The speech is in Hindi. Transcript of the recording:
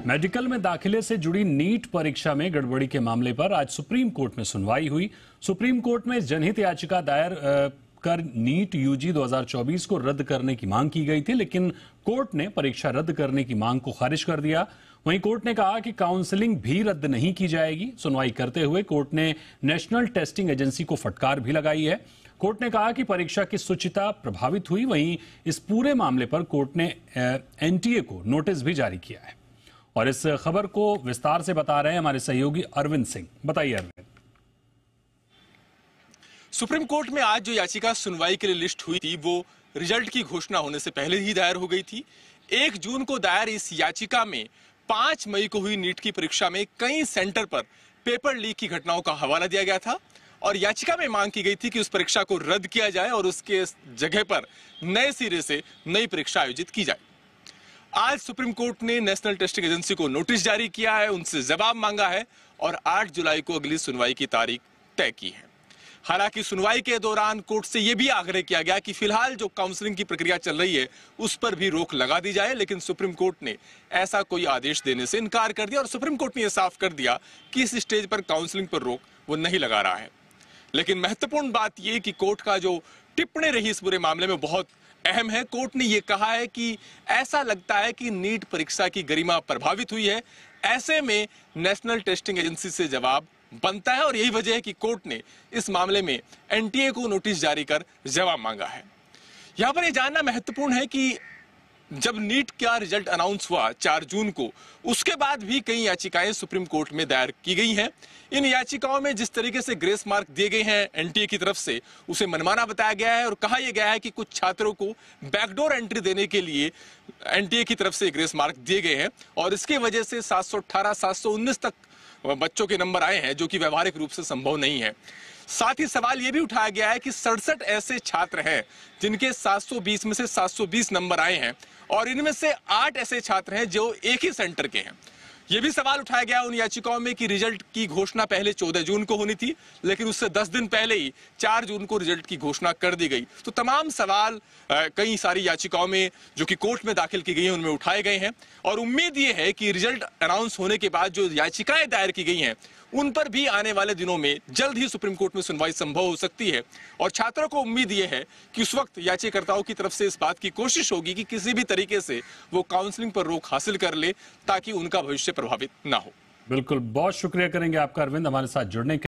मेडिकल में दाखिले से जुड़ी नीट परीक्षा में गड़बड़ी के मामले पर आज सुप्रीम कोर्ट में सुनवाई हुई। सुप्रीम कोर्ट में जनहित याचिका दायर कर नीट यूजी 2024 को रद्द करने की मांग की गई थी, लेकिन कोर्ट ने परीक्षा रद्द करने की मांग को खारिज कर दिया। वहीं कोर्ट ने कहा कि काउंसलिंग भी रद्द नहीं की जाएगी। सुनवाई करते हुए कोर्ट ने नेशनल टेस्टिंग एजेंसी को फटकार भी लगाई है। कोर्ट ने कहा कि परीक्षा की शुचिता प्रभावित हुई। वहीं इस पूरे मामले पर कोर्ट ने एनटीए को नोटिस भी जारी किया है। और इस खबर को विस्तार से बता रहे हैं हमारे सहयोगी अरविंद सिंह। बताइए अरविंद। सुप्रीम कोर्ट में आज जो याचिका सुनवाई के लिए लिस्ट हुई थी वो रिजल्ट की घोषणा होने से पहले ही दायर हो गई थी। 1 जून को दायर इस याचिका में 5 मई को हुई नीट की परीक्षा में कई सेंटर पर पेपर लीक की घटनाओं का हवाला दिया गया था और याचिका में मांग की गई थी कि उस परीक्षा को रद्द किया जाए और उसके जगह पर नए सिरे से नई परीक्षा आयोजित की जाए। आज सुप्रीम कोर्ट ने नेशनल टेस्टिंग एजेंसी को नोटिस जारी किया है, उनसे जवाब मांगा है और 8 जुलाई को अगली सुनवाई की तारीख तय की है। हालांकि सुनवाई के दौरान कोर्ट से यह भी आग्रह किया गया कि फिलहाल जो काउंसलिंग की प्रक्रिया चल रही है उस पर भी रोक लगा दी जाए, लेकिन सुप्रीम कोर्ट ने ऐसा कोई आदेश देने से इनकार कर दिया और सुप्रीम कोर्ट ने यह साफ कर दिया कि इस स्टेज पर काउंसलिंग पर रोक वो नहीं लगा रहा है। लेकिन महत्वपूर्ण बात यह कि कोर्ट का जो टिप्पणी रही इस पूरे मामले में बहुत अहम है। कोर्ट ने यह कहा है कि ऐसा लगता है कि नीट परीक्षा की गरिमा प्रभावित हुई है, ऐसे में नेशनल टेस्टिंग एजेंसी से जवाब बनता है और यही वजह है कि कोर्ट ने इस मामले में एनटीए को नोटिस जारी कर जवाब मांगा है। यहां पर यह जानना महत्वपूर्ण है कि जब नीट का रिजल्ट अनाउंस हुआ 4 जून को, उसके बाद भी कई याचिकाएं सुप्रीम कोर्ट में दायर की गई हैं। इन याचिकाओं में जिस तरीके से ग्रेस मार्क दिए गए हैं एनटीए की तरफ से, उसे मनमाना बताया गया है और कहा यह गया है कि कुछ छात्रों को बैकडोर एंट्री देने के लिए एनटीए की तरफ से ग्रेस मार्क दिए गए हैं और इसकी वजह से 718, 719 तक बच्चों के नंबर आए हैं, जो कि व्यवहारिक रूप से संभव नहीं है। साथ ही सवाल यह भी उठाया गया है कि 67 ऐसे छात्र हैं जिनके 720 में से 720 नंबर आए हैं और इनमें से 8 ऐसे छात्र हैं जो एक ही सेंटर के हैं। यह भी सवाल उठाया गया उन याचिकाओं में कि रिजल्ट की घोषणा पहले 14 जून को होनी थी, लेकिन उससे 10 दिन पहले ही 4 जून को रिजल्ट की घोषणा कर दी गई। तो तमाम सवाल कई सारी याचिकाओं में जो कि कोर्ट में दाखिल की गई हैं उनमें उठाए गए हैं और उम्मीद यह है कि रिजल्ट अनाउंस होने के बाद जो याचिकाएं दायर की गई हैं उन पर भी आने वाले दिनों में जल्द ही सुप्रीम कोर्ट में सुनवाई संभव हो सकती है। और छात्रों को उम्मीद यह है कि उस वक्त याचिकाकर्ताओं की तरफ से इस बात की कोशिश होगी कि किसी भी तरीके से वो काउंसलिंग पर रोक हासिल कर ले ताकि उनका भविष्य प्रभावित ना हो। बिल्कुल, बहुत शुक्रिया करेंगे आपका अरविंद हमारे साथ जुड़ने के